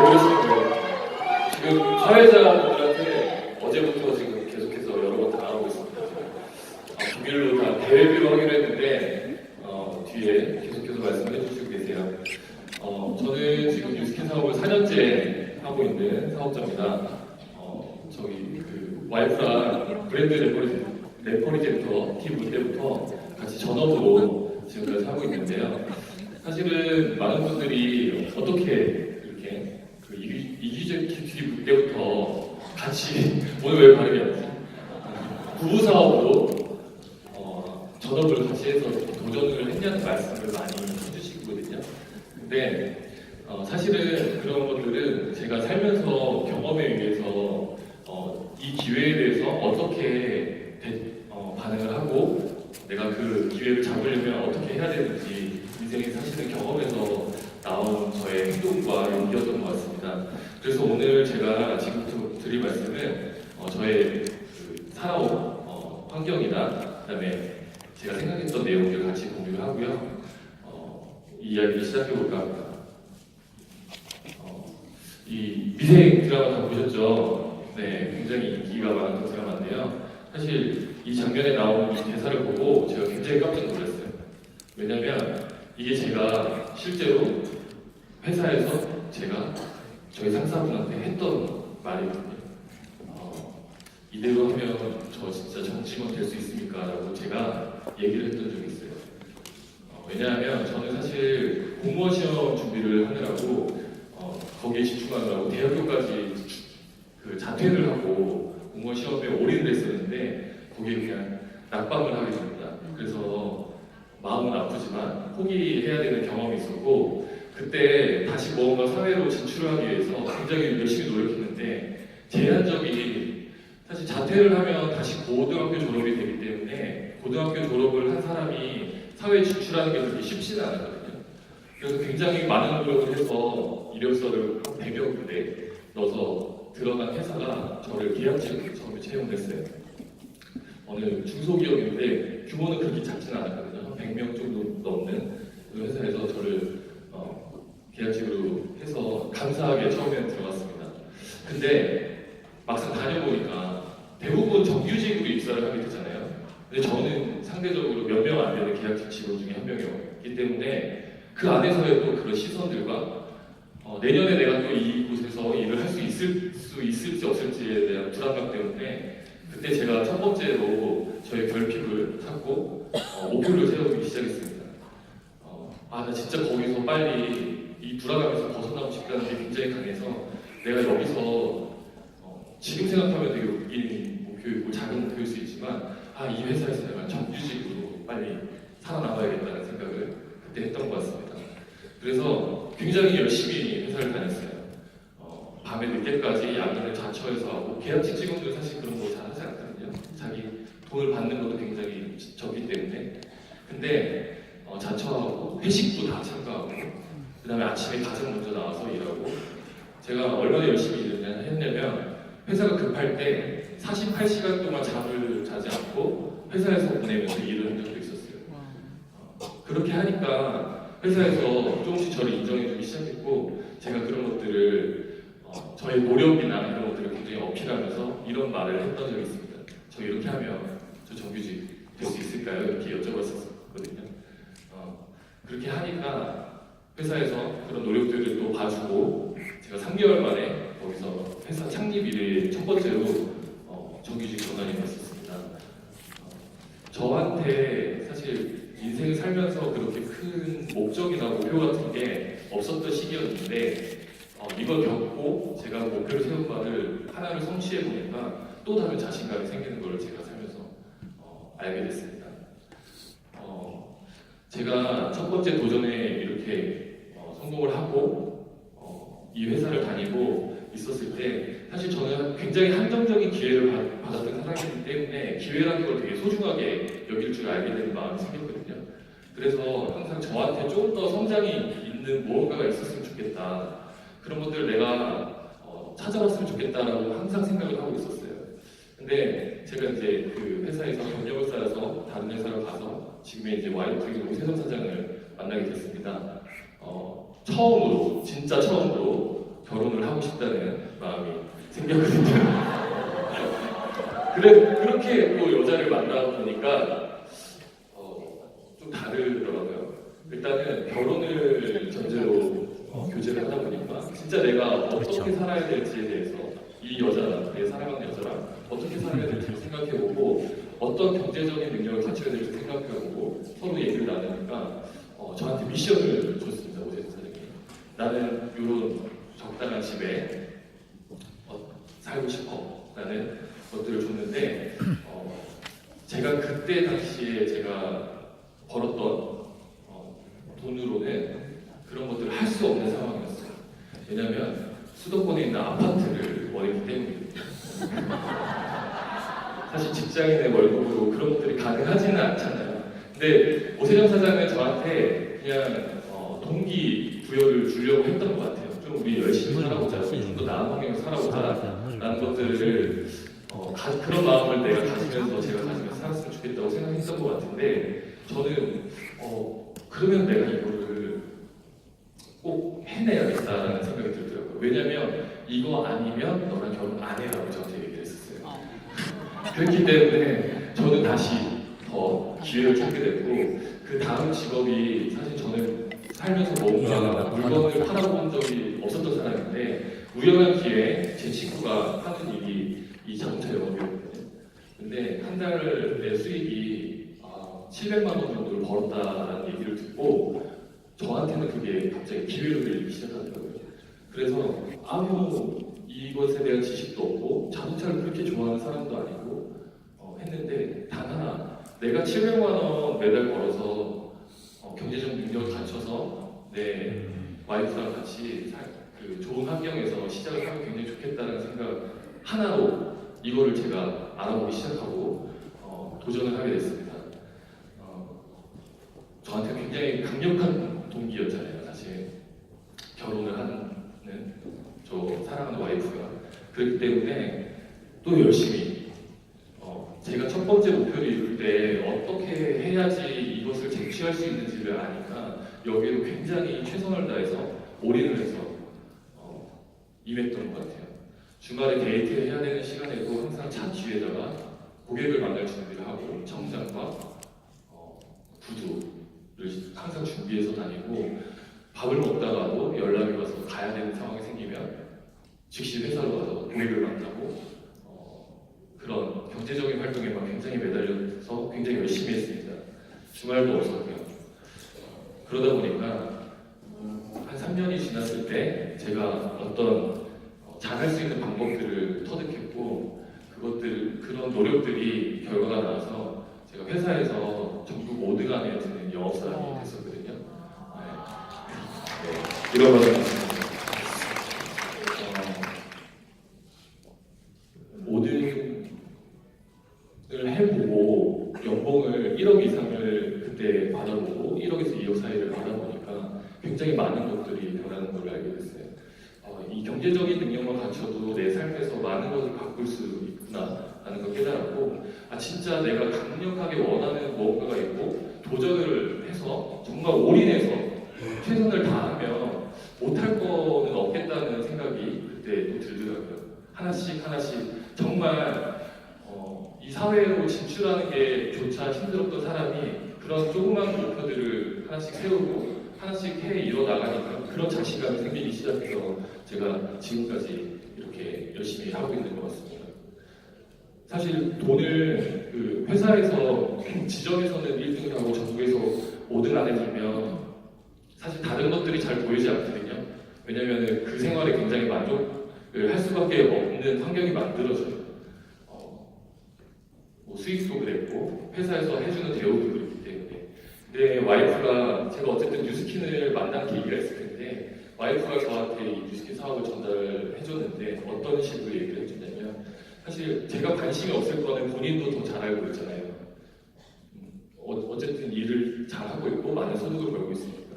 그러시는 거예요? 지금 사회자분들한테 어제부터 지금 계속해서 여러 번 당하고 있습니다. 비밀로 다 대외비로 하기로 했는데 뒤에 계속해서 말씀을 해주시고 계세요. 저는 지금 뉴스킨 사업을 4년째 하고 있는 사업자입니다. 저기 그 와이프랑 브랜드 레퍼리젠터 팀 올 때부터 같이 전업으로 지금까지 하고 있는데요. 사실은 많은 분들이 어떻게 이렇게 그 이규제티브 때부터 같이 오늘 왜 발음이 안 되지? 부부 사업으로 전업을 같이 해서 도전을 했냐는 말씀을 많이 해주시거든요. 근데 사실은 그런 것들은 제가 살면서 경험에 의해서 이 기회에 대해서 어떻게 반응을 하고 내가 그 기회를 잡으려면 어떻게 해야 되는지 인생의 사실은 경험에서 나온 저의 행동과 용기였던 것 같습니다. 그래서 오늘 제가 지금부터 드릴 말씀은 저의 그 살아온 환경이나 그다음에 제가 생각했던 내용들을 같이 공유를 하고요. 이 이야기를 시작해볼까 합니다. 이 미생 드라마 다 보셨죠? 네, 굉장히 인기가 많은 드라마인데요. 사실 이 장면에 나오는 이 대사를 보고 제가 굉장히 깜짝 놀랐어요. 왜냐면 이게 제가 실제로 회사에서 제가 저희 상사분한테 했던 말이거든요. 이대로 하면 저 진짜 정치만 될 수 있습니까? 라고 제가 얘기를 했던 적이 있어요. 왜냐하면 저는 사실 공무원 시험 준비를 하느라고 거기에 집중하느라고 대학교까지 그 자퇴를 하고 공무원 시험에 올인을 했었는데 거기에 그냥 낙방을 하게 됩니다. 그래서 마음은 아프지만 포기해야 되는 경험이 있었고 그때 다시 뭔가 사회로 진출하기 위해서 굉장히 열심히 노력했는데 제한적인 사실 자퇴를 하면 다시 고등학교 졸업이 되기 때문에 고등학교 졸업을 한 사람이 사회에 진출하는 게 그렇게 쉽지는 않거든요. 그래서 굉장히 많은 노력을 해서 이력서를 100여 군데 넣어서 들어간 회사가 저를 계약직으로 처음에 채용했어요. 어느 중소기업인데 규모는 그렇게 작지는 않았거든요. 100명 정도 넘는 그 회사에서 저를 계약직으으로 해서 감사하게 처음에는 들어갔습니다. 근데 막상 다녀보니까 대부분 정규직으로 입사를 하게 되잖아요. 근데 저는 상대적으로 몇 명 안 되는 계약직 직원 중에 한 명이었기 때문에 그 안에서의 또 그런 시선들과 내년에 내가 또 이곳에서 일을 할 수 있을지 없을지에 대한 불안감 때문에 그때 제가 첫 번째로 저의 결핍을 찾고 목표를 세우기 시작했습니다. 나 진짜 거기서 빨리 이 불안함에서 벗어나고 싶다는 게 굉장히 강해서 내가 여기서 지금 생각하면 되게 웃긴 목표이고 작은 목표일 수 있지만 이 회사에서 내가 정규직으로 빨리 살아남아야겠다는 생각을 그때 했던 것 같습니다. 그래서 굉장히 열심히 회사를 다녔어요. 밤에 늦게까지 야근을 자처해서 하고 계약직 직원들 사실 그런 거 잘하지 않거든요. 자기 돈을 받는 것도 굉장히 적기 때문에. 근데 자처하고 회식도 다 참가하고 그 다음에 아침에 가장 먼저 나와서 일하고 제가 얼마나 열심히 일을 했냐면 회사가 급할 때 48시간 동안 잠을 자지 않고 회사에서 보내면서 일을 한 적도 있었어요. 그렇게 하니까 회사에서 조금씩 저를 인정해주기 시작했고 제가 그런 것들을 저의 노력이나 이런 것들을 굉장히 어필하면서 이런 말을 했던 적이 있습니다. 저 이렇게 하면 저 정규직 될 수 있을까요? 이렇게 여쭤봤었거든요. 그렇게 하니까 회사에서 그런 노력들을 또 봐주고 제가 3개월 만에 거기서 회사 창립 이래 첫 번째로 정규직 전환이 됐었습니다. 저한테 사실 인생을 살면서 그렇게 큰 목적이나 목표 같은 게 없었던 시기였는데 이걸 겪고 제가 목표를 세운 바를 하나를 성취해 보니까 또 다른 자신감이 생기는 걸 제가 살면서 알게 됐습니다. 제가 첫 번째 도전에 이렇게 성공을 하고 이 회사를 다니고 있었을 때 사실 저는 굉장히 한정적인 기회를 받았던 사람이기 때문에 기회라는 걸 되게 소중하게 여길 줄 알게 되는 마음이 생겼거든요. 그래서 항상 저한테 조금 더 성장이 있는 무언가가 있었으면 좋겠다. 그런 것들을 내가 찾아봤으면 좋겠다라고 항상 생각을 하고 있었어요. 근데 제가 이제 그 회사에서 경력을 쌓아서 다른 회사로 가서 지금의 이제 와이프 오세성 사장을 만나게 됐습니다. 처음으로 진짜 처음으로 결혼을 하고 싶다는 마음이 생겼거든요. 그래 그렇게 또 여자를 만나 보니까 좀 다르더라고요. 일단은 결혼을 전제로 교제를 하다 보니까 진짜 내가 어떻게 살아야 될지에 대해서 이 여자랑 내 사랑하는 여자랑 어떻게 살아야 될지 생각해보고 어떤 경제적인 능력을 갖춰야 될지 생각해보고 서로 얘기를 나누니까 저한테 미션을 줬습니다. 오세훈 선생님이. 나는 이런 적당한 집에 살고 싶어 라는 것들을 줬는데 제가 그때 당시에 제가 벌었던 돈으로는 그런 것들을 할 수 없는 상황이었어요. 왜냐하면 수도권에 있는 아파트를 원했기 때문이거든요. 사실 직장인의 월급으로 그런 것들이 가능하지는 않잖아요. 근데 오세정 사장은 저한테 그냥 동기부여를 주려고 했던 것 같아요. 좀 우리 열심히 살아보자, 좀 더 나은 환경에서 살아보자 라는 것들을 그런 마음을 내가 가지면서 제가 가지면서 살았으면 좋겠다고 생각했던 것 같은데 저는 그러면 내가 이거를 꼭 해내야겠다라는 생각이 들더라고요. 왜냐면 이거 아니면 너랑 결혼 안 해라고 저한테 얘기를 했었어요. 그렇기 때문에 저는 다시 더 기회를 찾게 됐고 그 다음 직업이 사실 저는 살면서 뭔가 물건을 팔아본 적이 없었던 사람인데 우연한 기회에 제 친구가 하는 일이 이 자동차 영업이었거든요. 근데 한 달의 수익이 700만 원 정도를 벌었다는 얘기를 듣고 저한테는 그게 갑자기 기회로 들리기 시작하더라고요. 그래서 아무 이것에 대한 지식도 없고 자동차를 그렇게 좋아하는 사람도 아니고 했는데 단 하나 내가 700만 원 매달 벌어서 경제적 능력을 갖춰서 내 와이프랑 같이 그 좋은 환경에서 시작을 하면 굉장히 좋겠다는 생각 하나로 이거를 제가 알아보기 시작하고 도전을 하게 됐습니다. 저한테 굉장히 강력한 동기였잖아요. 사실 결혼을 하는 저 사랑하는 와이프가 그렇기 때문에 또 열심히 제가 첫 번째 목표를 이룰 때 어떻게 해야지 이것을 쟁취할 수 있는지를 아니까 여기에도 굉장히 최선을 다해서 올인을 해서 임했던 것 같아요. 주말에 데이트를 해야 되는 시간에도 항상 차 뒤에다가 고객을 만날 준비를 하고 청장과 구두를 항상 준비해서 다니고 밥을 먹다가도 연락이 와서 가야 되는 상황이 생기면 즉시 회사로 가서 고객을 만나고 그런 경제적인 활동에만 굉장히 매달려서 굉장히 열심히 했습니다. 주말도 없었고요. 그러다 보니까 한 3년이 지났을 때 제가 어떤 잘할 수 있는 방법들을 터득했고 그런 노력들이 결과가 나와서 제가 회사에서 전국 5등 안에 드는 영업사원이 됐었거든요. 네. 이런 거는 5등을 해보고 연봉을 1억 이상을 그때 받아보고 1억에서 2억 사이를 받아보니까 굉장히 많은 것들이 변하는 걸 알게 됐어요. 이 경제적인 능력만 갖춰도 내 삶에서 많은 것을 바꿀 수 있구나 라는 걸 깨달았고 진짜 내가 강력하게 원하는 무언가가 있고 도전을 해서 정말 올인해서 최선을 다하면 못할 거는 없겠다는 생각이 그때 또 들더라고요. 하나씩 정말 이 사회로 진출하는 게 조차 힘들었던 사람이 그런 조그만 목표들을 하나씩 세우고 하나씩 해 이뤄나가니까 그런 자신감이 생기기 시작해서 제가 지금까지 이렇게 열심히 하고 있는 것 같습니다. 사실 돈을 그 회사에서 지점에서는 1등을 하고 전국에서 5등 안에 들면 사실 다른 것들이 잘 보이지 않거든요. 왜냐하면 그 생활에 굉장히 만족을 할 수밖에 없는 환경이 만들어져요. 뭐 수익도 그랬고 회사에서 해주는 대우도 그렇기 때문에. 근데 와이프가 제가 어쨌든 뉴스킨을 만난 계기가 있을 텐데 와이프가 저한테 이 뉴스킨 사업을 전달해줬는데 어떤 식으로 얘기를 해줬냐면 사실 제가 관심이 없을 거는 본인도 더 잘 알고 있잖아요. 어쨌든 일을 잘하고 있고 많은 소득을 벌고 있으니까.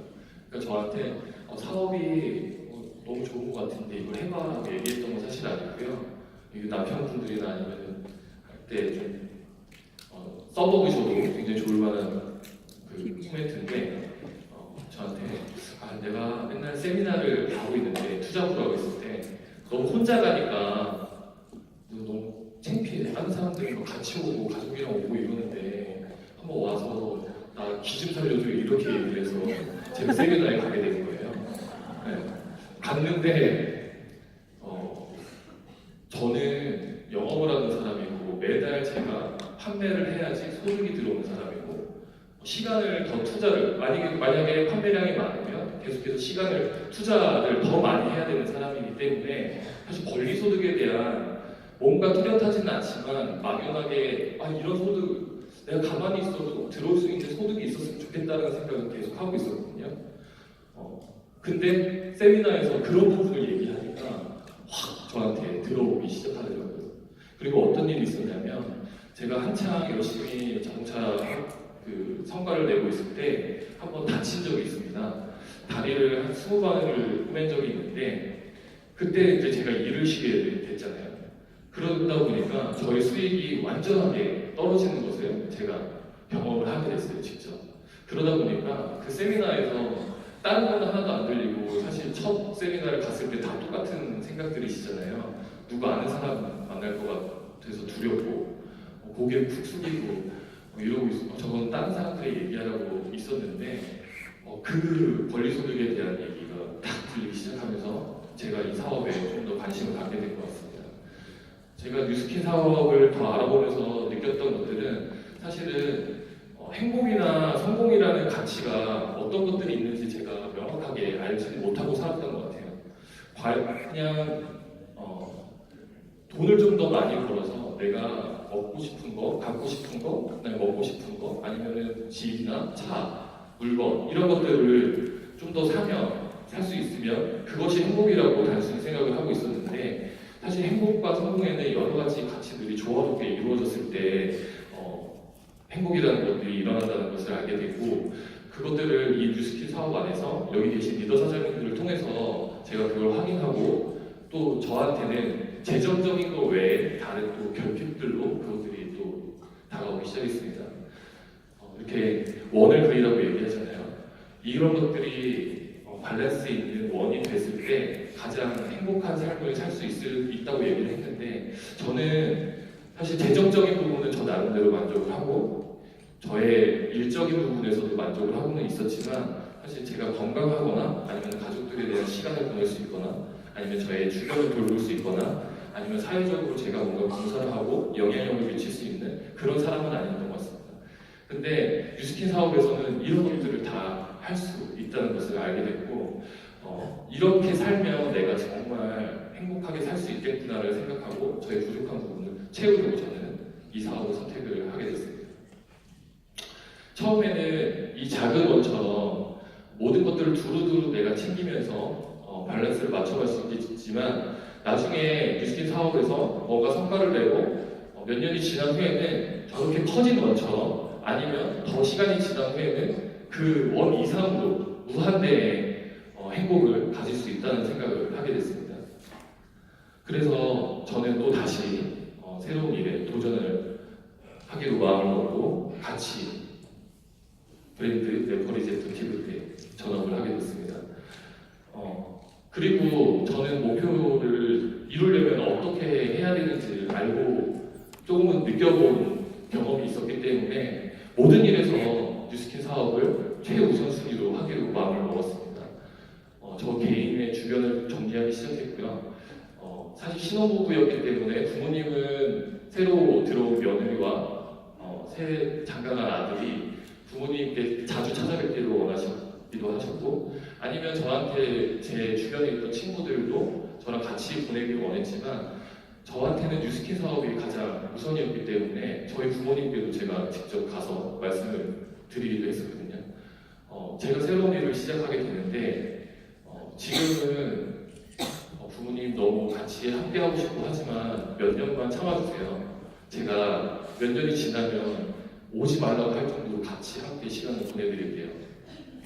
그러니까 저한테 사업이 너무 좋은 것 같은데 이걸 해봐라고 얘기했던 건 사실 아니고요. 이거 남편분들이나 아니면 할 때 좀 써보셔도 굉장히 좋을 만한 그 코멘트인데 저한테 내가 맨날 세미나를 가고 있는데 투자부로 하고 있을 때 너무 혼자 가니까 너무 창피해. 다른 사람들이 뭐 같이 오고 가족이랑 오고 이러는데 한번 와서 나 기 좀 살려줘 이렇게 얘기를 해서 제가 세미나에 가게 된 거예요. 네. 갔는데 저는 영업을 하는 사람이고 매달 제가 판매를 해야지 소득이 들어오는 사람이고 시간을 더 투자를 만약에 판매량이 많으면 계속해서 시간을 투자를 더 많이 해야 되는 사람이기 때문에 사실 권리 소득에 대한 뭔가 뚜렷하지는 않지만 막연하게 이런 소득 내가 가만히 있어도 들어올 수 있는 소득이 있었으면 좋겠다는 생각을 계속 하고 있었거든요. 근데 세미나에서 그런 부분을 얘기하니까 확 저한테 들어오기 시작하더라고요. 그리고 어떤 일이 있었냐면 제가 한창 열심히 자동차 그 성과를 내고 있을 때 한번 다친 적이 있습니다. 다리를 한 20번을 꼬맨 적이 있는데 그때 이제 제가 일을 쉬게 됐잖아요. 그러다 보니까 저희 수익이 완전하게 떨어지는 것을 제가 경험을 하게 됐어요, 직접. 그러다 보니까 그 세미나에서 다른 건 하나도 안 들리고 사실 첫 세미나를 갔을 때 다 똑같은 생각들이시잖아요. 누구 아는 사람 만날 것 같아서 두렵고 고개를 푹 숙이고 이러고 있어. 저건 다른 사람들이 얘기하라고 있었는데 그 권리소득에 대한 얘기가 딱 들리기 시작하면서 제가 이 사업에 좀 더 관심을 갖게 된 것 같습니다. 제가 뉴스킨 사업을 더 알아보면서 느꼈던 것들은 사실은 행복이나 성공이라는 가치가 어떤 것들이 있는지 제가 명확하게 알지 못하고 살았던 것 같아요. 그냥 돈을 좀 더 많이 벌어서 내가 먹고 싶은 거, 갖고 싶은 거, 그다음에 먹고 싶은 거, 아니면은 집이나 차, 물건 이런 것들을 좀 더 사면 살 수 있으면 그것이 행복이라고 단순히 생각을 하고 있었는데 사실 행복과 성공에는 여러 가지 가치들이 조화롭게 이루어졌을 때 행복이라는 것들이 일어난다는 것을 알게 되고 그것들을 이 뉴스킨 사업 안에서 여기 계신 리더 사장님들을 통해서 제가 그걸 확인하고 또 저한테는 재정적인 것 외에 다른 또 결핍들로 그것들이 또 다가오기 시작했습니다. 이렇게 원을 그리라고 얘기하잖아요. 이런 것들이 밸런스 있는 원이 됐을 때 가장 행복한 삶을 살 수 있다고 얘기를 했는데 저는 사실 재정적인 부분은 저 나름대로 만족을 하고 저의 일적인 부분에서도 만족을 하고는 있었지만 사실 제가 건강하거나 아니면 가족들에 대한 시간을 보낼 수 있거나 아니면 저의 주변을 돌볼 수 있거나 아니면 사회적으로 제가 뭔가 봉사를 하고 영향력을 미칠 수 있는 그런 사람은 아니었던 것 같습니다. 근데 뉴스킨 사업에서는 이런 것들을 다 할 수 있다는 것을 알게 됐고 이렇게 살면 내가 정말 행복하게 살 수 있겠구나를 생각하고 저의 부족한 부분을 채우려고 저는 이 사업을 선택을 하게 됐습니다. 처음에는 이 작은 원처럼 모든 것들을 두루두루 내가 챙기면서 밸런스를 맞춰갈 수 있겠지만 나중에 뉴스킨 사업에서 뭔가 성과를 내고 몇 년이 지난 후에는 저렇게 커진 원처럼 아니면 더 시간이 지난 후에는 그 원 이상으로 무한대의 행복을 가질 수 있다는 생각을 하게 됐습니다. 그래서 저는 또 다시 새로운 일에 도전을 하기로 마음을 먹고 같이 브랜드 네퍼리제트 기브에 전업을 하게 됐습니다. 그리고 저는 목표를 이루려면 어떻게 해야 되는지를 알고 조금은 느껴본 경험이 있었기 때문에 모든 일에서 뉴스킨 사업을 최우선순위로 하기로 마음을 먹었습니다. 저 개인의 주변을 정리하기 시작했고요. 사실 신혼부부였기 때문에 부모님은 새로 들어온 며느리와 새 장가간 아들이 부모님께 자주 찾아뵙기를 원하시기도 하셨고 아니면 저한테 제 주변에 있던 친구들도 저랑 같이 보내기를 원했지만 저한테는 뉴스킨 사업이 가장 우선이었기 때문에 저희 부모님께도 제가 직접 가서 말씀을 드리기도 했었거든요. 제가 새로운 일을 시작하게 되는데 지금은 부모님 너무 같이 함께하고 싶고 하지만 몇 년만 참아주세요. 제가 몇 년이 지나면 오지 말라고 할 정도로 같이 함께 시간을 보내드릴게요.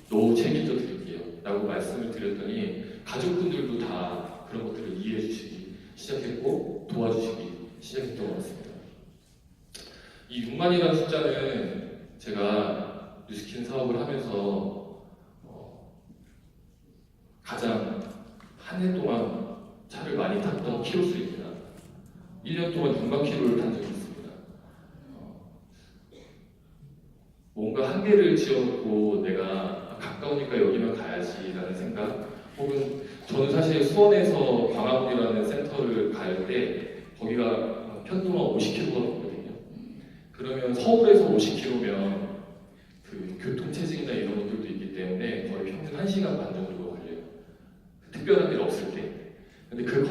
노후 책임져 드릴게요. 라고 말씀을 드렸더니 가족분들도 다 그런 것들을 이해해 주시기 시작했고 도와주시기 시작했던 것 같습니다. 이 6만이라는 숫자는 제가 뉴스킨 사업을 하면서 가장 한 해 동안 차를 많이 탔던 키로수입니다. 1년 동안 6만 킬로를 탄 적이 있습니다. 뭔가 한계를 지어놓고 내가 가까우니까 여기만 가야지라는 생각, 혹은 저는 사실 수원에서 광화문이라는 센터를 갈 때 거기가 편도만 50km거든요. 그러면 서울에서 50km면 그 교통체증이나 이런 것들도 있기 때문에 거의 평균 1시간 반 정도가 걸려요. 특별한 일 없을 때. 근데 그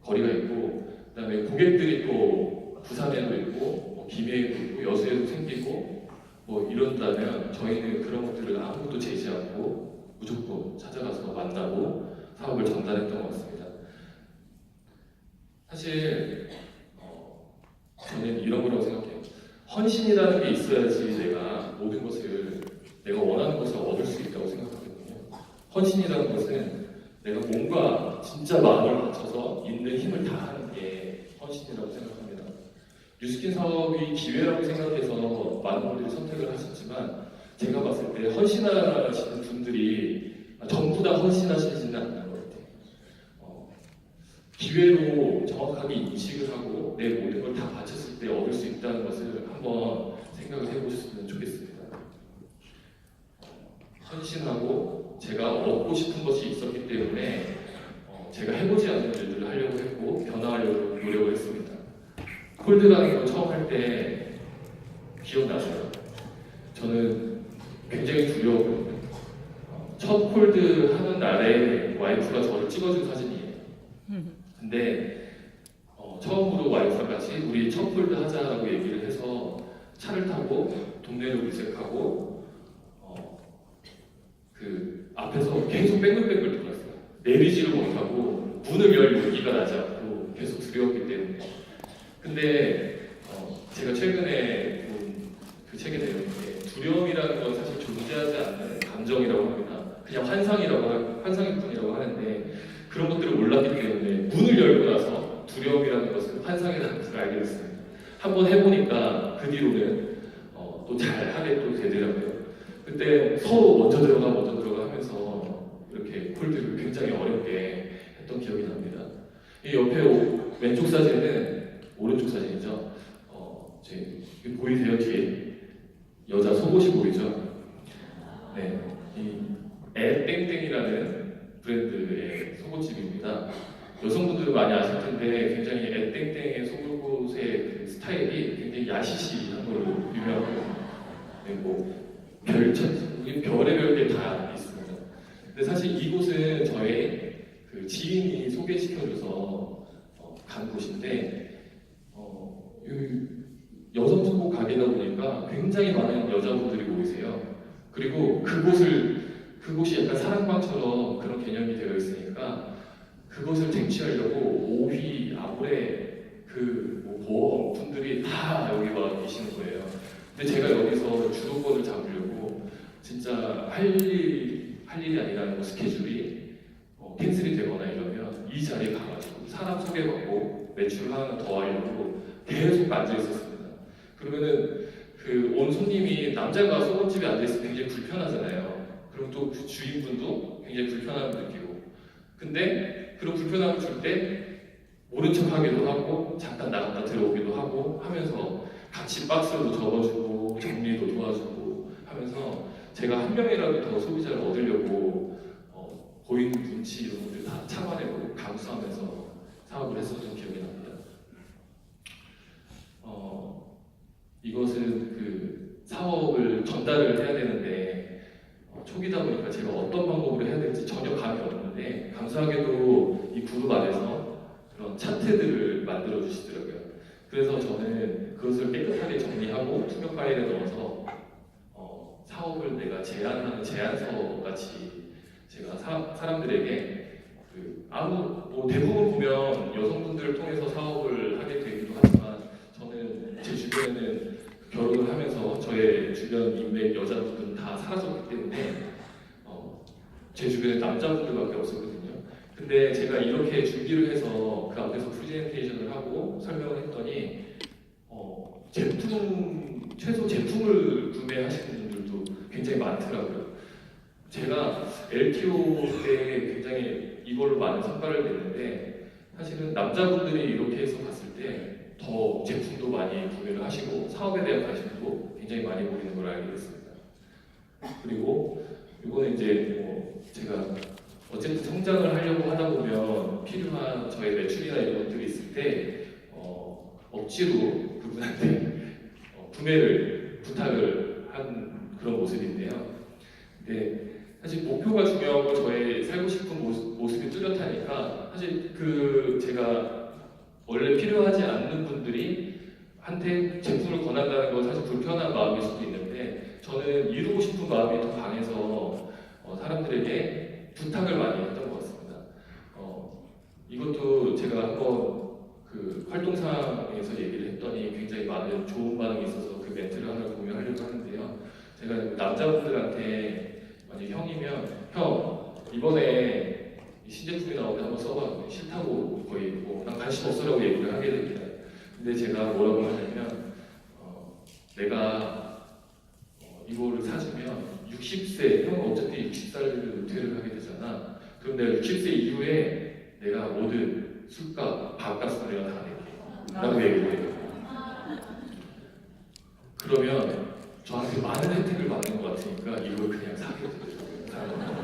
거리가 있고, 그다음에 고객들이 또 부산에도 있고, 뭐 김해에도 있고, 여수에도 생기고, 뭐 이런다면 저희는 그런 것들을 아무것도 제지 않고 무조건 찾아가서 만나고 사업을 전달했던 것 같습니다. 사실 저는 이런 거라고 생각해요. 헌신이라는 게 있어야지 내가 원하는 것을 얻을 수 있다고 생각하거든요. 헌신이라는 것은 내가 뭔가 진짜 마음을 바쳐서 있는 힘을 다하는 게 헌신이라고 생각합니다. 뉴스킨 사업이 기회라고 생각해서 많은 분들이 선택을 하셨지만 제가 봤을 때 헌신하시는 분들이 전부 다 헌신하시지는 않는 것 같아요. 기회로 정확하게 인식을 하고 내 모든 걸 다 바쳤을 때 얻을 수 있다는 것을 한번 생각을 해보셨으면 좋겠습니다. 헌신하고 제가 얻고 싶은 것이 있었기 때문에 제가 해보지 않은 일들을 하려고 했고 변화하려고 노력을 했습니다. 콜드라는 걸 처음 할 때 기억나세요? 저는 굉장히 두려웠거든요. 첫 콜드 하는 날에 와이프가 저를 찍어준 사진이에요. 근데 처음으로 와이프랑 같이 우리 첫 콜드 하자라고 얘기를 해서 차를 타고 동네를 물색하고 그 앞에서 계속 뺑글뺑글 돌았어요. 내리지를 못하고 문을 열 용기가 나지 않고 계속 두려웠기 때문에. 근데 제가 최근에 본 그 책에 내용인데 두려움이라는 건 사실 존재하지 않는 감정이라고 합니다. 그냥 환상일 뿐이라고 하는데 그런 것들을 몰랐기 때문에 문을 열고 나서 두려움이라는 것은 환상이라는 것을 알게 됐습니다. 한번 해보니까 그 뒤로는 또 잘하게 또 되더라고요. 그때 서로 먼저 들어가 하면서 이렇게 콜드를 굉장히 어렵게 했던 기억이 납니다. 이 옆에 왼쪽 사진은 오른쪽 사진이죠. 보이세요? 뒤에 여자 속옷이 보이죠? 네, 이 에땡땡이라는 브랜드의 속옷집입니다. 여성분들은 많이 아실 텐데 굉장히 에땡땡의 속옷의 그 스타일이 굉장히 야시시한 걸로 유명하고, 네, 뭐 별의별 게 다 있습니다. 근데 사실 이곳은 저의 그 지인이 소개시켜줘서 간 곳인데 여성 속옷 가게다 보니까 굉장히 많은 여자분들이 모이세요. 그리고 그곳이 약간 사랑방처럼 그런 개념이 되어 있으니까 그것을 쟁취하려고 오휘 아무래 보험 분들이 다 여기 와 계시는 거예요. 근데 제가 여기서 주도권을 잡으려고 진짜 할 일이 아니라 뭐 스케줄이 캔슬이 되거나 이러면 이 자리에 가가지고 사람 소개받고 매출 하나 더 하려고 계속 앉아 있었습니다. 그러면은 그 온 손님이 남자가 속옷집에 앉아 있으면 굉장히 불편하잖아요. 그럼 또 그 주인분도 굉장히 불편함을 느끼고. 근데 그런 불편함을 줄 때 모른 척하기도 하고 잠깐 나갔다 들어오기도 하고 하면서 같이 박스도 접어주고 정리도 도와주고 하면서 제가 한 명이라도 더 소비자를 얻으려고 보이는 눈치 이런 것들 다 참아내고 감수하면서 사업을 했었던 기억이 납니다. 이것은 그 사업을 전달을 해야 되는데 초기다 보니까 제가 어떤 방법으로 해야 될지 전혀 감이 없는데 감사하게도 이 그룹 안에서 그런 차트들을 만들어 주시더라고요. 그래서 저는 그것을 깨끗하게 정리하고 투명 파일에 넣어서 사업을 내가 제안하는 제안서 같이 제가 사람들에게 대부분 보면 여성분들을 통해서 사업을 하게 되기도 하지만 저는 제 주변에는 결혼을 하면서 저의 주변 인맥 여자분들은 다 사라졌기 때문에 제 주변에 남자분들밖에 없었거든요. 근데 제가 이렇게 준비를 해서 그 앞에서 프레젠테이션을 하고 설명을 했더니 최소 제품을 구매하시는 분들도 굉장히 많더라고요. 제가 LTO 때 굉장히 이걸로 많은 성과를 냈는데 사실은 남자분들이 이렇게 해서 갔을 때 더 제품도 많이 구매를 하시고 사업에 대한 관심도 굉장히 많이 보이는 걸 알게 됐습니다. 그리고 이거는 이제 뭐 제가 어쨌든 성장을 하려고 하다 보면 필요한 저의 매출이나 이런 것들이 있을 때 억지로 그분한테 구매를 부탁을 한 그런 모습인데요. 근데 사실 목표가 중요하고 저의 살고 싶은 모습이 뚜렷하니까 사실 제가 원래 필요하지 않는 분들이 한테 제품을 권한다는 건 사실 불편한 마음일 수도 있는데 저는 이루고 싶은 마음이 더 강해서 사람들에게 부탁을 많이 했던 것 같습니다. 이것도 제가 한번 그 활동상에서 얘기를 했더니 굉장히 많은 좋은 반응이 있어서 그 멘트를 하나 공유하려고 하는데요. 제가 남자분들한테 만약 형이면 형 이번에 신제품이 나오는데 한번 써봐. 싫다고 거의 난 관심 없어라고 얘기를 하게 됩니다. 근데 제가 뭐라고 하냐면 내가 이거를 사주면 60세, 형 어차피 60살을 은퇴를 하게 되잖아. 그럼 내가 60세 이후에 내가 모든 술값, 밥값을 내가 다 낼게 라고 얘기를 해요. 그러면 저한테 많은 혜택을 받는 것 같으니까 이걸 그냥 사게 되더라고요.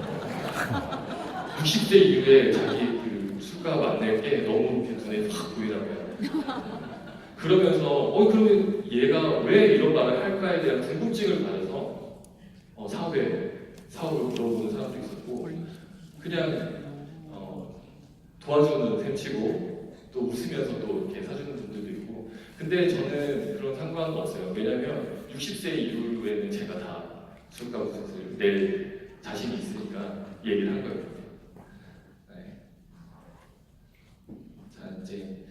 60세 이후에 자기 그 술값 안 낼 게 너무 이렇게 눈에 확 보이더라고요. 그러면서 그러면 얘가 왜 이런 말을 할까에 대한 궁금증을 가져서 사업을 물어보는 사람도 있었고 그냥 도와주는 셈치고 또 웃으면서 또 이렇게 사주는 분들도 있고 근데 저는 그런 상관은 없어요. 왜냐면 60세 이후에는 제가 다 술값을 낼 자신이 있으니까 얘기를 한 거예요. 이제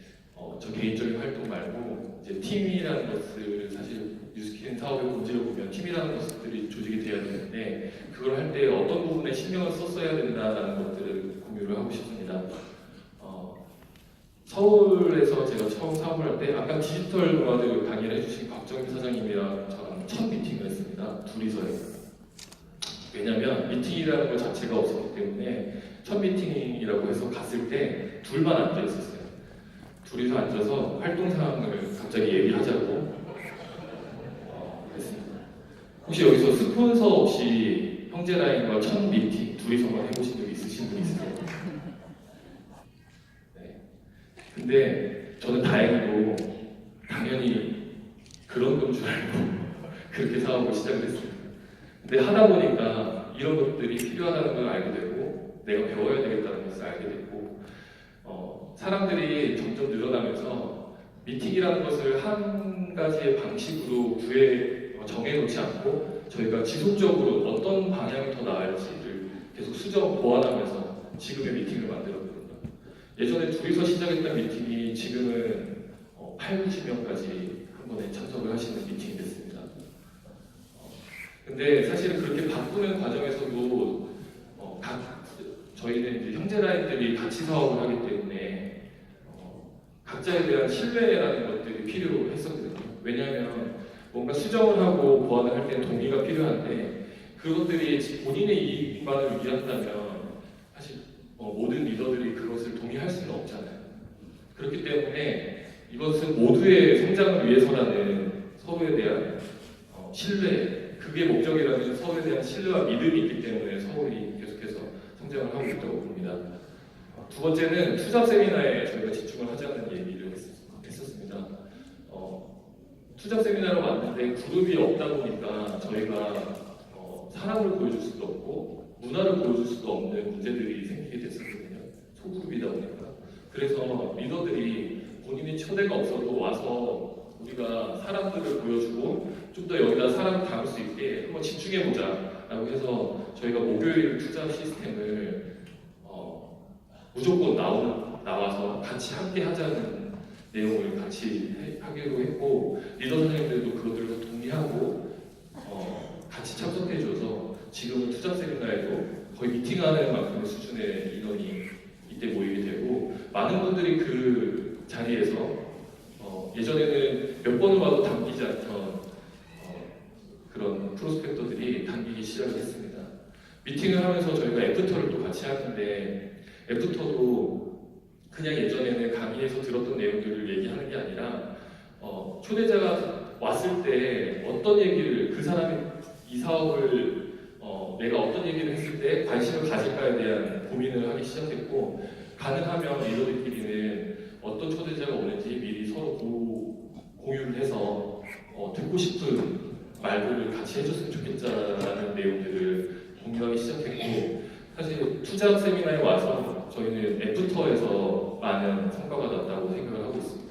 저 개인적인 활동 말고 이제 팀이라는 것을 사실 뉴스키는 사업의 본질을 보면 팀이라는 것들이 조직이 돼야 되는데 그걸 할 때 어떤 부분에 신경을 썼어야 된다라는 것들을 공유를 하고 싶습니다. 서울에서 제가 처음 사업을 할 때 아까 디지털 노마드 강의를 해주신 곽정희 사장님이랑 저랑 첫 미팅을 했습니다. 둘이서요. 왜냐면 미팅이라는 것 자체가 없었기 때문에 첫 미팅이라고 해서 갔을 때 둘만 앉아 있었어요. 둘이서 앉아서 활동 사항을 갑자기 얘기하자고 했습니다. 혹시 여기서 스폰서 없이 형제라인과 첫 미팅 둘이서만 해보신 적 있으신 분 있으세요? 네. 근데 저는 다행히도 당연히 그런 건 줄 알고 그렇게 사업을 시작을 했습니다. 근데 하다 보니까 이런 것들이 필요하다는 걸 알게 되고 내가 배워야 되겠다는 것을 알게 됐고 사람들이 점점 늘어나면서 미팅이라는 것을 한 가지의 방식으로 정해놓지 않고 저희가 지속적으로 어떤 방향이 더 나을지를 계속 보완하면서 지금의 미팅을 만들었거든요. 예전에 둘이서 시작했던 미팅이 지금은 8, 90명까지 한 번에 참석을 하시는 미팅이 됐습니다. 근데 사실은 그렇게 바꾸는 과정에서도 저희는 이제 형제라인들이 같이 사업을 하기 때문에 각자에 대한 신뢰라는 것들이 필요했었거든요. 왜냐하면 뭔가 수정을 하고 보완을 할 때는 동의가 필요한데 그것들이 본인의 이익만을 위한다면 사실 모든 리더들이 그것을 동의할 수는 없잖아요. 그렇기 때문에 이것은 모두의 성장을 위해서라는 서로에 대한 신뢰, 그게 목적이라는 서로에 대한 신뢰와 믿음이 있기 때문에 서울이 계속해서 성장을 하고 있다고 봅니다. 두 번째는 투잡 세미나에 저희가 집중을 하자는 얘기를 했었습니다. 투잡 세미나를 왔는데 그룹이 없다 보니까 저희가 사람을 보여줄 수도 없고 문화를 보여줄 수도 없는 문제들이 생기게 됐었거든요. 소그룹이다 보니까. 그래서 리더들이 본인이 초대가 없어도 와서 우리가 사람들을 보여주고 좀 더 여기다 사람을 담을 수 있게 한번 집중해보자 라고 해서 저희가 목요일 투잡 시스템을 무조건 나와서 같이 함께 하자는 내용을 같이 하기로 했고 리더 선생님들도 그것들을 동의하고 같이 참석해줘서 지금은 투잡 세미나에도 거의 미팅하는 만큼의 수준의 인원이 이때 모이게 되고 많은 분들이 그 자리에서 예전에는 몇 번을 와도 담기지 않던 그런 프로스펙터들이 담기기 시작을 했습니다. 미팅을 하면서 저희가 애프터를 또 같이 하는데 애프터도 그냥 예전에는 강의에서 들었던 내용들을 얘기하는 게 아니라 초대자가 왔을 때 어떤 얘기를 그 사람이 이 사업을 내가 어떤 얘기를 했을 때 관심을 가질까에 대한 고민을 하기 시작했고 가능하면 리더들끼리는 어떤 초대자가 오는지 미리 서로 공유를 해서 듣고 싶은 말들을 같이 해줬으면 좋겠다라는 내용들을 공유하기 시작했고 사실 투자학 세미나에 와서 저희는 애프터에서 많은 성과가 났다고 생각을 하고 있습니다.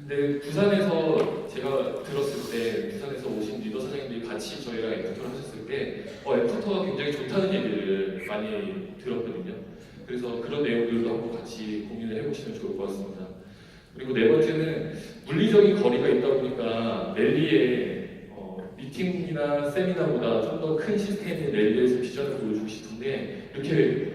근데 부산에서 제가 들었을 때 부산에서 오신 리더 사장님들이 같이 저희랑 애프터를 하셨을 때 애프터가 굉장히 좋다는 얘기를 많이 들었거든요. 그래서 그런 내용들도 한번 같이 고민을 해보시면 좋을 것 같습니다. 그리고 네 번째는 물리적인 거리가 있다 보니까 랠리에 미팅이나 세미나보다 좀 더 큰 시스템인 랠리에서 비전을 보여주고 싶은데 이렇게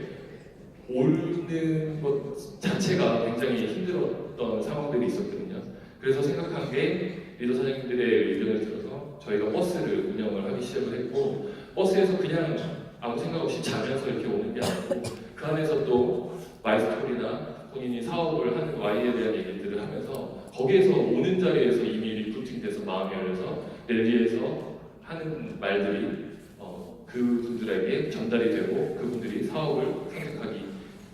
오는 것 자체가 굉장히 힘들었던 상황들이 있었거든요. 그래서 생각한 게 리더 사장님들의 의견을 들어서 저희가 버스를 운영을 하기 시작을 했고 버스에서 그냥 아무 생각 없이 자면서 이렇게 오는 게 아니고 그 안에서 또 마이스토리나 본인이 사업을 하는 Y에 대한 얘기들을 하면서 거기에서 오는 자리에서 이미 리프팅돼서 마음이 열려서 랠리에서 하는 말들이 그분들에게 전달이 되고 그분들이 사업을 선택하기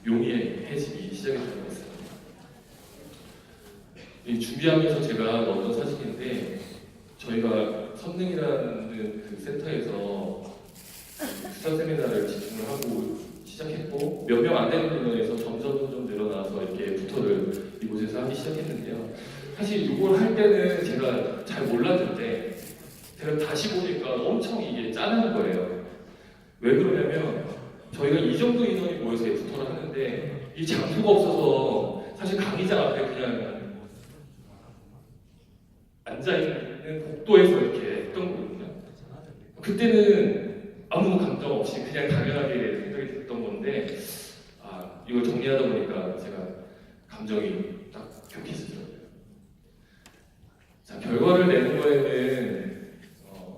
용이해지기 시작했던 것 같습니다. 이 준비하면서 제가 넣었던 사진인데 저희가 선능이라는 그 센터에서 투자 세미나를 집중을 하고 시작했고 몇 명 안 되는 인원에서 점점 좀 늘어나서 이렇게 애프터를 이곳에서 하기 시작했는데요. 사실 이걸 할 때는 제가 잘 몰랐는데 제가 다시 보니까 엄청 이게 짠한 거예요. 왜 그러냐면 저희가 이 정도 인원이 모여서 애프터를 하는데 이 장소가 없어서 사실 강의장 앞에 그냥 앉아있는 복도에서 이렇게 했던 거거든요. 그때는 아무 감정 없이 그냥 당연하게 생각이 됐던 건데 이걸 정리하다 보니까 제가 감정이 딱 격해지더라고요. 자, 결과를 내는 거에는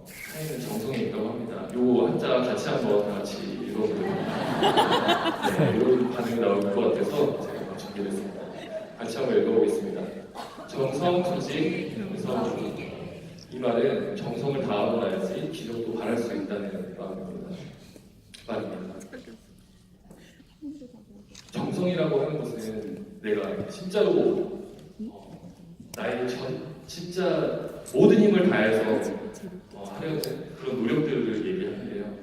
사회는 정성이 있다고 합니다. 요 한자 같이 한번 다 같이 읽어보도록 네, 이런 반응이 나올 것 같아서 제가 준비를 했습니다. 같이 한번 읽어보겠습니다. 정성, 조직, 정성. 이 말은 정성을 다하고 나야지 기적도 바랄 수 있다는 말입니다. 정성이라고 하는 것은 내가 진짜로 나의 진짜 모든 힘을 다해서 하려는 그런 노력들을 얘기하는데요.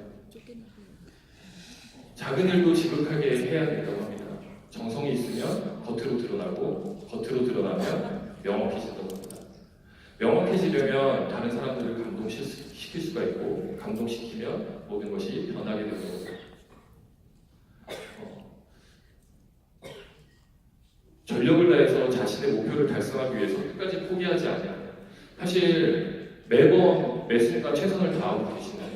작은 일도 지극하게 해야 된다고 합니다. 정성이 있으면 겉으로 드러나고 겉으로 드러나면 명확해진다고 합니다. 명확해지려면 다른 사람들을 감동시킬 수가 있고 감동시키면 모든 것이 변하게 되는 거죠. 전력을 다해서 자신의 목표를 달성하기 위해서 끝까지 포기하지 않아요. 사실 매번 매 순간 최선을 다하고 계시나요?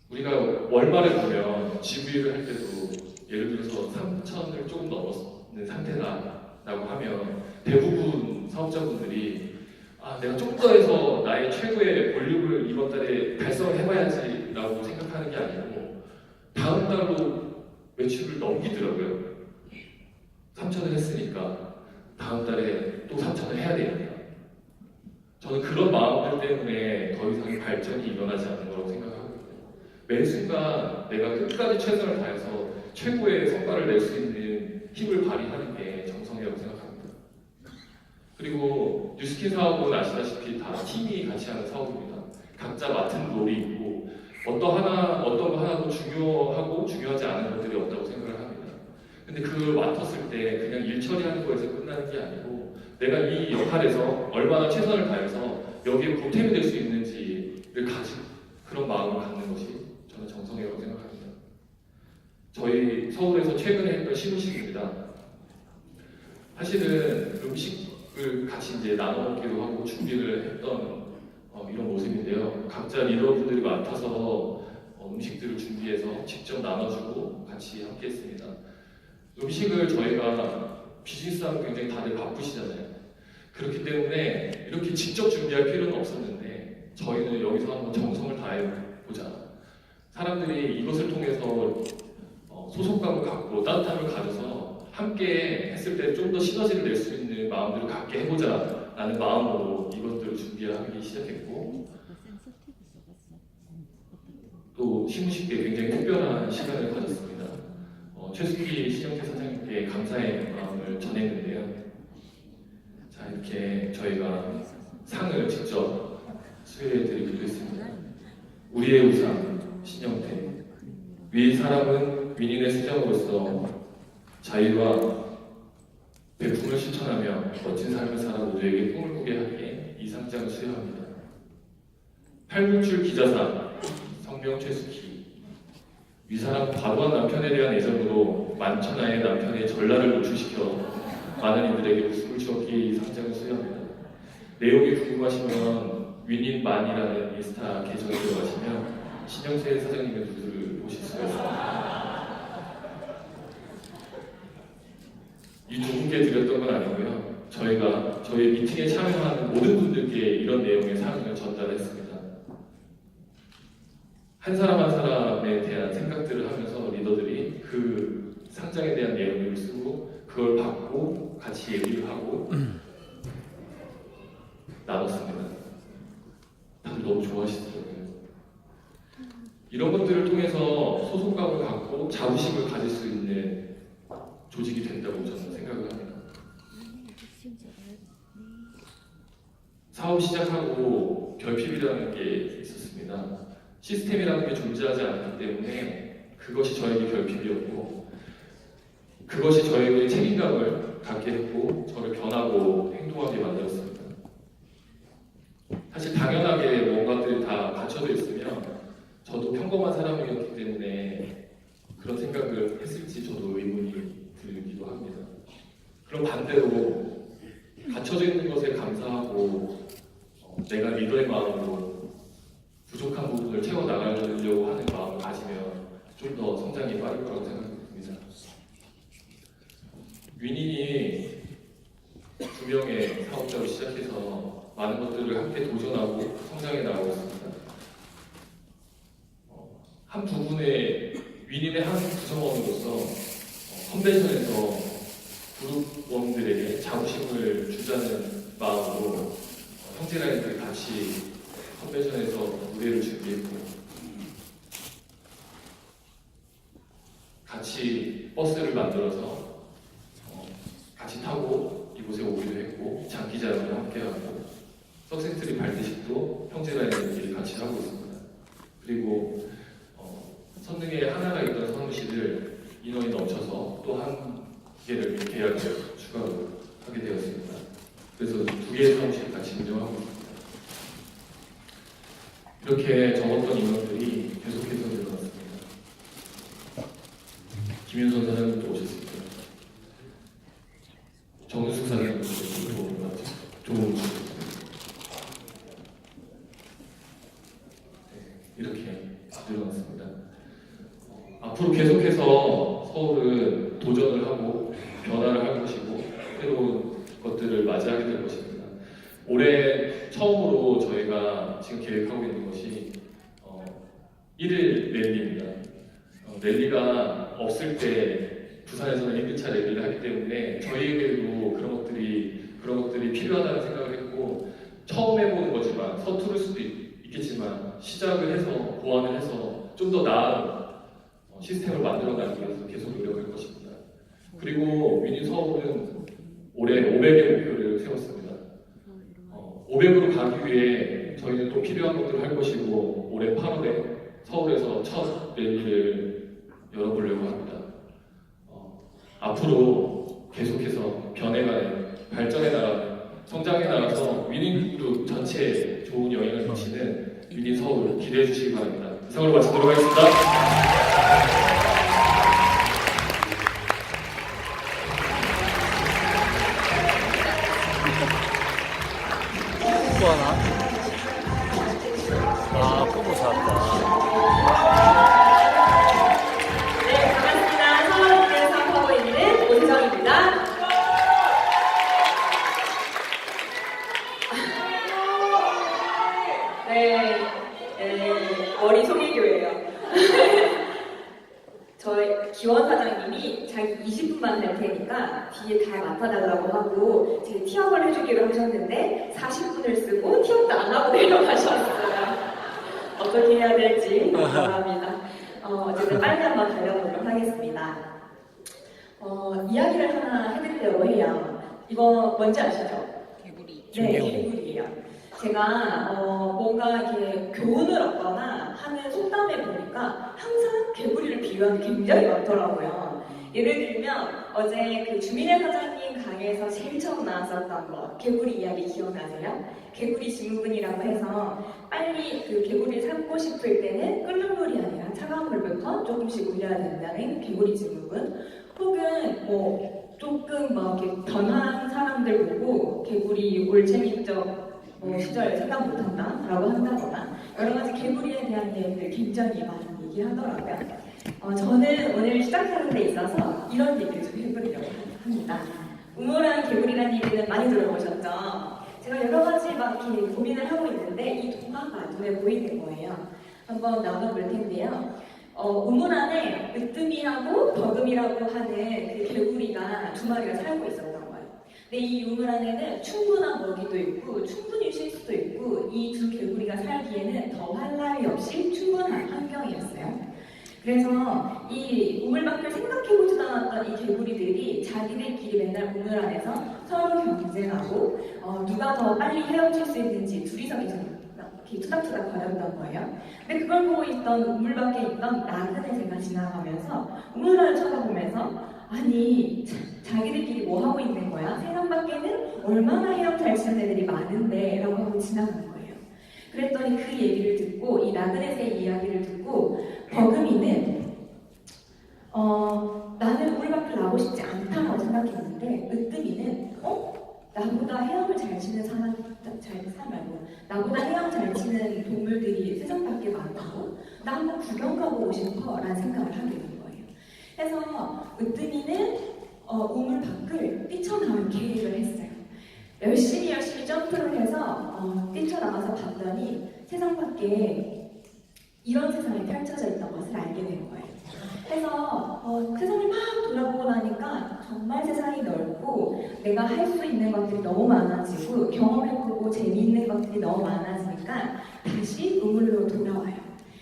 우리가 월말에 보면 GV를 할 때도 예를 들어서 3천을 조금 넘었는 상태다라고 하면 대부분 사업자분들이 내가 좀 더 해서 나의 최고의 볼륨을 이번 달에 달성을 해봐야지 라고 생각하는 게 아니고 다음 달로 매출을 넘기더라고요. 3천을 했으니까 다음 달에 또 3천을 해야 되니까 저는 그런 마음들 때문에 더 이상의 발전이 일어나지 않는 거라고 생각하거든요. 매 순간 내가 끝까지 최선을 다해서 최고의 성과를 낼 수 있는 힘을 발휘하는 게 정성이라고 생각합니다. 그리고 뉴스킨 사업은 아시다시피 다 팀이 같이 하는 사업입니다. 각자 맡은 롤이 있고 어떤 거 하나도 중요하고 중요하지 않은 것들이 없다고 생각을 합니다. 근데 그걸 맡았을 때 그냥 일 처리하는 거에서 끝나는 게 아니고 내가 이 역할에서 얼마나 최선을 다해서 여기에 보탬이 될 수 있는지를 가지고 그런 마음을 갖는 것이 저는 정성이라고 생각합니다. 저희 서울에서 최근에 했던 시무식입니다. 사실은 음식을 같이 이제 나눠 먹기도 하고 준비를 했던 이런 모습인데요. 각자 리더분들이 맡아서 음식들을 준비해서 직접 나눠주고 같이 함께 했습니다. 음식을 저희가 비즈니스하면 굉장히 다들 바쁘시잖아요. 그렇기 때문에 이렇게 직접 준비할 필요는 없었는데 저희는 여기서 한번 정성을 다해보자. 사람들이 이것을 통해서 소속감을 갖고 따뜻함을 가져서 함께 했을 때 좀 더 시너지를 낼 수 있는 마음들을 갖게 해보자 라는 마음으로 이것들을 준비하기 시작했고, 또 시무식게 굉장히 특별한 시간을 가졌습니다. 최수기 신영태 사장님께 감사의 마음을 전했는데요. 자, 이렇게 저희가 상을 직접 수여해드리기도 했습니다. 우리의 우상 신영태, 위 사람은 윈인의 수장으로서 자유와 배품을 실천하며 멋진 삶을 살아 모두에게 꿈을 꾸게 하기에 이 상장을 수여합니다. 팔불출 기자상 성명 최수기, 위 사람 과도한 남편에 대한 애정으로 만천하의 남편의 전라를 노출시켜 많은 이들에게 웃음을 주었기에 이 상장을 수여합니다. 내용이 궁금하시면 윈인만이라는 인스타 계정에 들어가시면 신영태 사장님의 누드를 보실 수가 있습니다. 이 두 분께 드렸던 건 아니고요. 저희가 저희 미팅에 참여하는 모든 분들께 이런 내용의 사항을 전달했습니다. 한 사람 한 사람에 대한 생각들을 하면서 리더들이 그 상장에 대한 내용을 쓰고 그걸 받고 같이 얘기를 하고 나눴습니다. 다들 너무 좋아하시더라고요. 이런 것들을 통해서 소속감을 갖고 자부심을 가질 수 있는 조직이 된다고 저는 생각을 합니다. 사업 시작하고 결핍이라는 게 있었습니다. 시스템이라는 게 존재하지 않기 때문에 그것이 저에게 결핍이었고, 그것이 저에게 책임감을 갖게 했고 저를 변하고 행동하게 만들었습니다. 사실 당연하게 뭔가들이 다 갖춰져 있으면 저도 평범한 사람이었기 때문에 그런 생각을 했을지 저도 의문이 들기도 합니다. 그럼 반대로 갖춰져 있는 것에 감사하고 내가 리더의 마음으로 부족한 부분을 채워나가려고 하는 마음을 가지면 좀 더 성장이 빠를 거라고 생각합니다. 윈인이 두 명의 사업자로 시작해서 많은 것들을 함께 도전하고 성장해 나가고 있습니다. 한 부분의 윈인의 한 구성원으로서 컨벤션에서 그룹원들에게 자부심을 주자는 마음으로 형제라인들이 같이 컨벤션에서 무대를 준비했고, 같이 버스를 만들어서 같이 타고 이곳에 오기도 했고, 장기자랑을 함께하고 석센트리 발대식도 형제라인들끼리 같이 하고 있습니다. 그리고 선릉에 하나가 있던 사무실을 인원이 넘쳐서 또 한 개를 계약을 추가로 하게 되었습니다. 그래서 두 개의 사무실을 같이 운영하고 있습니다. 이렇게 적었던 인원들이 계속해서 늘어났습니다. 김윤선 사장님도 오셨습니다. 정은숙 사장님도 좋은 이렇게 늘어났습니다. 앞으로 계속해서 서울은 도전을 하고 변화를 할 것이고 새로운 것들을 맞이하게 될 것입니다. 올해 처음으로 저희가 지금 계획하고 있는 것이 1일 랠리입니다. 랠리가 없을 때 부산에서는 1일차 랠리를 하기 때문에 저희에게도 그런 것들이 필요하다는 생각을 했고, 처음 해보는 거지만 서투를 수도 있겠지만 시작을 해서 보완을 해서 좀 더 나은 시스템을 만들어가기 위해서 계속 노력할 것입니다. 그리고 윈인 서울은 올해 500의 목표를 세웠습니다. 500으로 가기 위해 저희는 또 필요한 것들을 할 것이고, 올해 8월에 서울에서 첫 랠리를 열어보려고 합니다. 앞으로 계속해서 변해가는, 발전해 나가는, 성장해 나가서 윈인 그룹 전체에 좋은 영향을 미치는 윈인 서울 기대해 주시기 바랍니다. 이상으로 마치도록 하겠습니다. 또 하나? 아, 끄고 샀다. 네, 반갑습니다. 서울에 사업하고 있는 오세정입니다. 네, 머리 송혜교예요. 기원 사장님이 자기 20분만 할 테니까 뒤에 다 맡아달라고 하고 제 티업을 해주기로 하셨는데 40분을 쓰고 티업도 안 하고 내려가셨어요. 어떻게 해야 될지 바랍니다. 어쨌든 빨리 한번 달려보도록 하겠습니다. 이야기를 하나 해드리려고 해요. 이거 뭔지 아시죠? 개구리. 네, 개구리예요. 제가 뭔가 이렇게 교훈을 얻거나 하는 속담에 보니까 항상 개구리를 비유하는 게 굉장히 많더라고요. 예를 들면 어제 그 주민회 사장님 강의에서 제일 처음 나왔었던 거 개구리 이야기 기억나세요? 개구리 증후군이라고 해서 빨리 그 개구리를 삼고 싶을 때는 끓는 물이 아니라 차가운 물부터 조금씩 올려야 된다는 개구리 증후군, 혹은 뭐 조금 막 이렇게 변한 사람들 보고 개구리 올챙이적 시절 생각 못한다 라고 한다거나 여러 가지 개구리에 대한 얘기를 굉장히 많이 얘기하더라고요. 저는 오늘 시작하는 데 있어서 이런 얘기를 좀 해보려고 합니다. 우물한 개구리라는 얘기는 많이 들어보셨죠? 제가 여러 가지 막 이렇게 고민을 하고 있는데 이 동화가 눈에 보이는 거예요. 한번 나눠볼 텐데요. 우물 안에 으뜸이라고 버금이라고 하는 그 개구리가 두 마리가 살고 있었던 거예요. 근데 이 우물 안에는 충분한 먹이도 있고 충분히 쉴 수도 있고 이 두 개구리가 살기에는 더할 나위 없이 충분한 환경이었어요. 그래서 이 우물 밖을 생각해보지도 않았던 이 개구리들이 자기들끼리 맨날 우물 안에서 서로 경쟁하고 누가 더 빨리 헤엄칠 수 있는지 둘이서 계속 이렇게 투닥투닥 거렸던 거예요. 근데 그걸 보고 있던 우물 밖에 있던 나그네새가 지나가면서 우물 안을 쳐다보면서 아니 자기들끼리 뭐 하고 있는 거야? 세상 밖에는 얼마나 헤엄 잘 치는 애들이 많은데 라고 하고 지나간 거예요. 그랬더니 그 얘기를 듣고 이 나그네새의 이야기를 듣고 버금이는 나는 우물 밖을 나고 싶지 않다고 생각했는데 으뜸이는 나보다 헤엄을 잘 치는 사람 말고 나보다 헤엄 잘 치는 동물들이 세상 밖에 많다고? 나 한번 구경 가보고 싶어 라는 생각을 하게 된 거예요. 그래서 으뜸이는 우물 밖을 뛰쳐나올 계획을 했어요. 열심히 점프를 해서 뛰쳐나가서 봤더니 세상 밖에 이런 세상이 펼쳐져 있던 것을 알게 된 거예요. 그래서 세상을 막 돌아보고 나니까 정말 세상이 넓고 내가 할 수 있는 것들이 너무 많아지고 경험해보고 재미있는 것들이 너무 많아지니까 다시 우물로 돌아와요.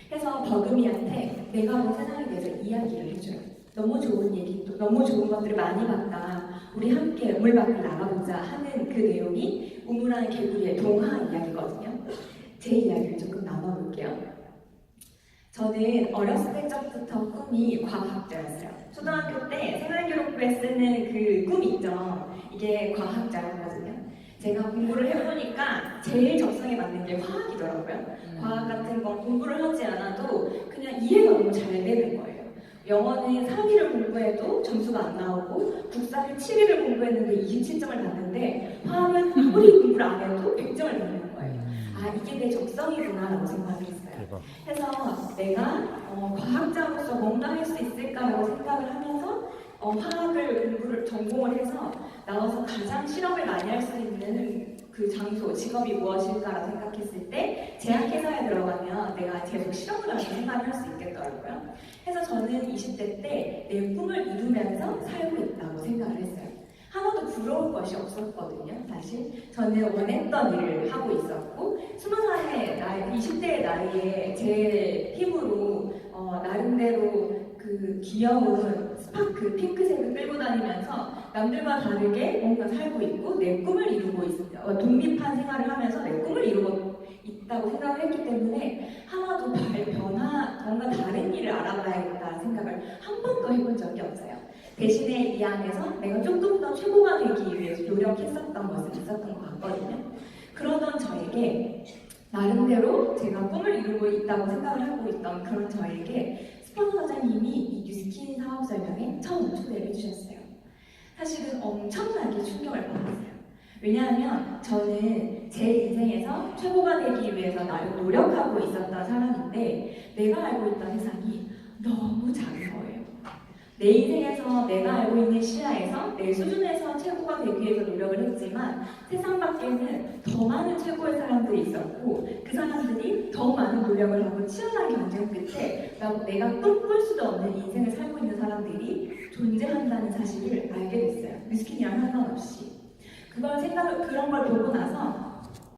그래서 버금이한테 내가 본 세상에 대해서 이야기를 해줘요. 너무 좋은 얘기, 너무 좋은 것들을 많이 봤다. 우리 함께 우물 밖을 나가보자 하는 그 내용이 우물한 개구리의 동화 이야기거든요. 제 이야기를 조금 나눠볼게요. 저는 어렸을 적부터 꿈이 과학자였어요. 초등학교 때 생활기록부에 쓰는 그 꿈 있죠. 이게 과학자였거든요. 제가 공부를 해보니까 제일 적성에 맞는 게 화학이더라고요. 과학 같은 건 공부를 하지 않아도 그냥 이해가 너무 잘 되는 거예요. 영어는 3일을 공부해도 점수가 안 나오고 국사를 7일을 공부했는데 27점을 받는데 화학은 아무리 공부를 안 해도 100점을 받는 거예요. 아, 이게 내 적성이구나 라고 생각했어요. 그래서 내가 과학자로서 뭔가 할 수 있을까라고 생각을 하면서 화학을 전공을 해서 나와서 가장 실험을 많이 할 수 있는 그 장소, 직업이 무엇일까라고 생각했을 때 제약회사에 들어가면 내가 계속 실험을 하는 생각을 할 수 있겠더라고요. 그래서 저는 20대 때 내 꿈을 이루면서 살고 있다고 생각을 했어요. 하나도 부러울 것이 없었거든요. 사실 저는 원했던 일을 하고 있었고 20살의 나이, 20대의 나이에 제 피부로 나름대로 그 귀여운 스파크 핑크색을 끌고 다니면서 남들과 다르게 뭔가 살고 있고 내 꿈을 이루고 있어요. 독립한 생활을 하면서 내 꿈을 이루고 있다고 생각을 했기 때문에 하나도 뭔가 다른 일을 알아봐야겠다는 생각을 한 번도 해본 적이 없어요. 대신에 이 안에서 내가 조금 더 최고가 되기 위해서 노력했었던 것은 있었던 것 같거든요. 그러던 저에게 나름대로 제가 꿈을 이루고 있다고 생각을 하고 있던 그런 저에게 스폰서 사장님이 이 뉴스킨 사업 설명에 처음 초대를 해주셨어요. 사실은 엄청나게 충격을 받았어요. 왜냐하면 저는 제 인생에서 최고가 되기 위해서 나름 노력하고 있었던 사람인데 내가 알고 있던 세상이 너무 작은 거예요. 내 인생에서 내가 알고 있는 시야에서 내 수준에서 최고가 되기 위해서 노력을 했지만 세상 밖에는 더 많은 최고의 사람들이 있었고 그 사람들이 더 많은 노력을 하고 치열한 경쟁 끝에 내가 꿈꿀 수도 없는 인생을 살고 있는 사람들 대상들이 존재한다는 사실을 알게 됐어요. 뮤스킨이랑 상관없이. 그런 걸 보고 나서